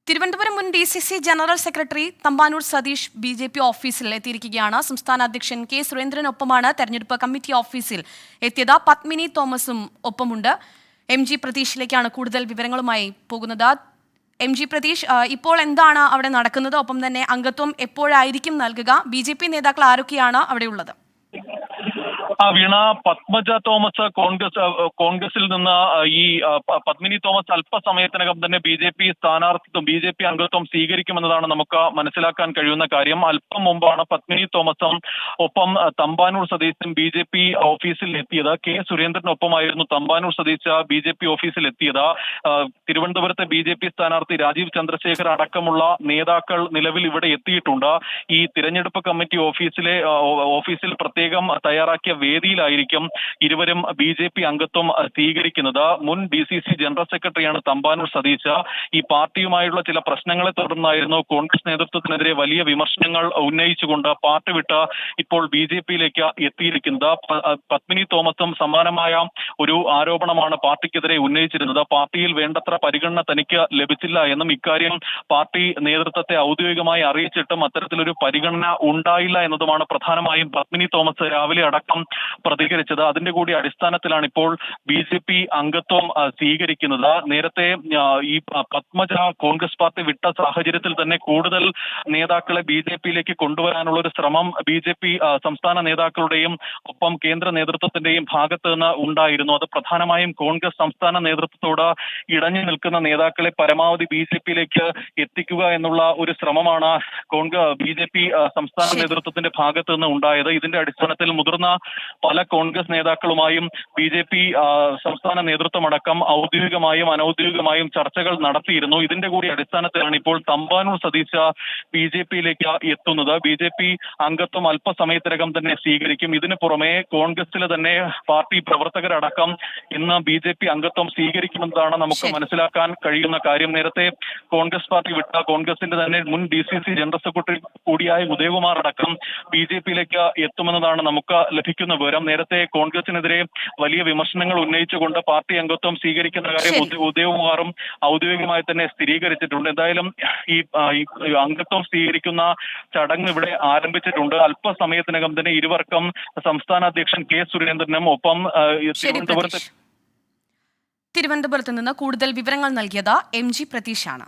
തിരുവനന്തപുരം മുൻ DCC general secretary Thampanoor Satheesh BJP ഓഫീസിൽ എത്തിയിരിക്കുകയാണ്. സംസ്ഥാന അധ്യക്ഷൻ K. സുരേന്ദ്രനൊപ്പമാണ് തെരഞ്ഞെടുപ്പ് കമ്മിറ്റി ഓഫീസിൽ എത്തിയത്. പത്മിനി തോമസും ഒപ്പമുണ്ട്. MG പ്രതീഷിലേക്കാണ് കൂടുതൽ വിവരങ്ങളുമായി പോകുന്നത്. MG പ്രതീഷ്, ഇപ്പോൾ എന്താണ് അവിടെ നടക്കുന്നത്? ഒപ്പം തന്നെ അംഗത്വം എപ്പോഴായിരിക്കും നൽകുക? BJP നേതാക്കൾ ആരൊക്കെയാണ് അവിടെയുള്ളത്? വീണ, പത്മജ തോമസ് കോൺഗ്രസിൽ നിന്ന് ഈ പത്മിനി തോമസ് അല്പസമയത്തിനകം തന്നെ BJP സ്ഥാനാർത്ഥിത്വം BJP അംഗത്വം സ്വീകരിക്കുമെന്നതാണ് നമുക്ക് മനസ്സിലാക്കാൻ കഴിയുന്ന കാര്യം. അല്പം മുമ്പാണ് പത്മിനി തോമസും ഒപ്പം തമ്പാനൂർ സതീശും BJP ഓഫീസിൽ എത്തിയത്. K. സുരേന്ദ്രനൊപ്പമായിരുന്നു തമ്പാനൂർ സതീശ് BJP ഓഫീസിൽ എത്തിയത്. തിരുവനന്തപുരത്തെ BJP സ്ഥാനാർത്ഥി രാജീവ് ചന്ദ്രശേഖർ അടക്കമുള്ള നേതാക്കൾ നിലവിൽ ഇവിടെ എത്തിയിട്ടുണ്ട്. ഈ തിരഞ്ഞെടുപ്പ് കമ്മിറ്റി ഓഫീസിൽ പ്രത്യേകം തയ്യാറാക്കിയ വേദിയിലായിരിക്കും ഇരുവരും BJP അംഗത്വം സ്വീകരിക്കുന്നത്. മുൻ DCC ജനറൽ സെക്രട്ടറിയാണ് തമ്പാനൂർ സതീശ്. ഈ പാർട്ടിയുമായുള്ള ചില പ്രശ്നങ്ങളെ തുടർന്നായിരുന്നു കോൺഗ്രസ് നേതൃത്വത്തിനെതിരെ വലിയ വിമർശനങ്ങൾ ഉന്നയിച്ചുകൊണ്ട് പാർട്ടി വിട്ട് ഇപ്പോൾ BJPയിലേക്ക് എത്തിയിരിക്കുന്നത്. പത്മിനി തോമസും സമാനമായ ഒരു ആരോപണമാണ് പാർട്ടിക്കെതിരെ ഉന്നയിച്ചിരുന്നത്. പാർട്ടിയിൽ വേണ്ടത്ര പരിഗണന തനിക്ക് ലഭിച്ചില്ല എന്നും ഇക്കാര്യം പാർട്ടി നേതൃത്വത്തെ ഔദ്യോഗികമായി അറിയിച്ചിട്ടും അത്തരത്തിലൊരു പരിഗണന ഉണ്ടായില്ല എന്നതുമാണ് പ്രധാനമായും പത്മിനി തോമസ് രാവിലെ അടക്കം പ്രതികരിച്ചത്. അതിന്റെ കൂടി അടിസ്ഥാനത്തിലാണ് ഇപ്പോൾ BJP അംഗത്വം സ്വീകരിക്കുന്നത്. നേരത്തെ ഈ പത്മജ കോൺഗ്രസ് പാർട്ടി വിട്ട സാഹചര്യത്തിൽ തന്നെ കൂടുതൽ നേതാക്കളെ BJPയിലേക്ക് കൊണ്ടുവരാനുള്ള ഒരു ശ്രമം BJP സംസ്ഥാന നേതാക്കളുടെയും ഒപ്പം കേന്ദ്ര നേതൃത്വത്തിന്റെയും ഭാഗത്ത് നിന്ന് ഉണ്ടായിരുന്നു. അത് പ്രധാനമായും കോൺഗ്രസ് സംസ്ഥാന നേതൃത്വത്തോട് ഇടഞ്ഞു നിൽക്കുന്ന നേതാക്കളെ പരമാവധി BJPയിലേക്ക് എത്തിക്കുക എന്നുള്ള ഒരു ശ്രമമാണ് BJP സംസ്ഥാന നേതൃത്വത്തിന്റെ ഭാഗത്ത് നിന്ന് ഉണ്ടായത്. ഇതിന്റെ അടിസ്ഥാനത്തിൽ മുതിർന്ന പല കോൺഗ്രസ് നേതാക്കളുമായും BJP സംസ്ഥാന നേതൃത്വമടക്കം ഔദ്യോഗികമായും അനൌദ്യോഗികമായും ചർച്ചകൾ നടത്തിയിരുന്നു. ഇതിന്റെ കൂടി അടിസ്ഥാനത്തിലാണ് ഇപ്പോൾ തമ്പാനൂർ സതീശ് BJPയിലേക്ക് എത്തുന്നത്. BJP അംഗത്വം അല്പസമയത്തിനകം തന്നെ സ്വീകരിക്കും. ഇതിനു പുറമെ കോൺഗ്രസിലെ തന്നെ പാർട്ടി പ്രവർത്തകരടക്കം ഇന്ന് BJP അംഗത്വം സ്വീകരിക്കുമെന്നതാണ് നമുക്ക് മനസ്സിലാക്കാൻ കഴിയുന്ന കാര്യം. നേരത്തെ കോൺഗ്രസ് പാർട്ടി വിട്ട കോൺഗ്രസിന്റെ തന്നെ മുൻ DCC ജനറൽ സെക്രട്ടറി കൂടിയായ ഉദയകുമാർ അടക്കം BJPയിലേക്ക് എത്തുമെന്നതാണ് നമുക്ക് ലഭിക്കുന്ന വിവരം. നേരത്തെ കോൺഗ്രസിനെതിരെ വലിയ വിമർശനങ്ങൾ ഉന്നയിച്ചുകൊണ്ട് പാർട്ടി അംഗത്വം സ്വീകരിക്കുന്ന കാര്യം ഉദയകുമാറും ഔദ്യോഗികമായി തന്നെ സ്ഥിരീകരിച്ചിട്ടുണ്ട്. എന്തായാലും ഈ അംഗത്വം സ്വീകരിക്കുന്ന ചടങ്ങ് ഇവിടെ ആരംഭിച്ചിട്ടുണ്ട്. അല്പസമയത്തിനകം തന്നെ ഇരുവർക്കും സംസ്ഥാന അധ്യക്ഷൻ K. സുരേന്ദ്രനും ഒപ്പം തിരുവനന്തപുരത്ത് നിന്ന് കൂടുതൽ വിവരങ്ങൾ നൽകിയത് MG പ്രതീഷാണ്.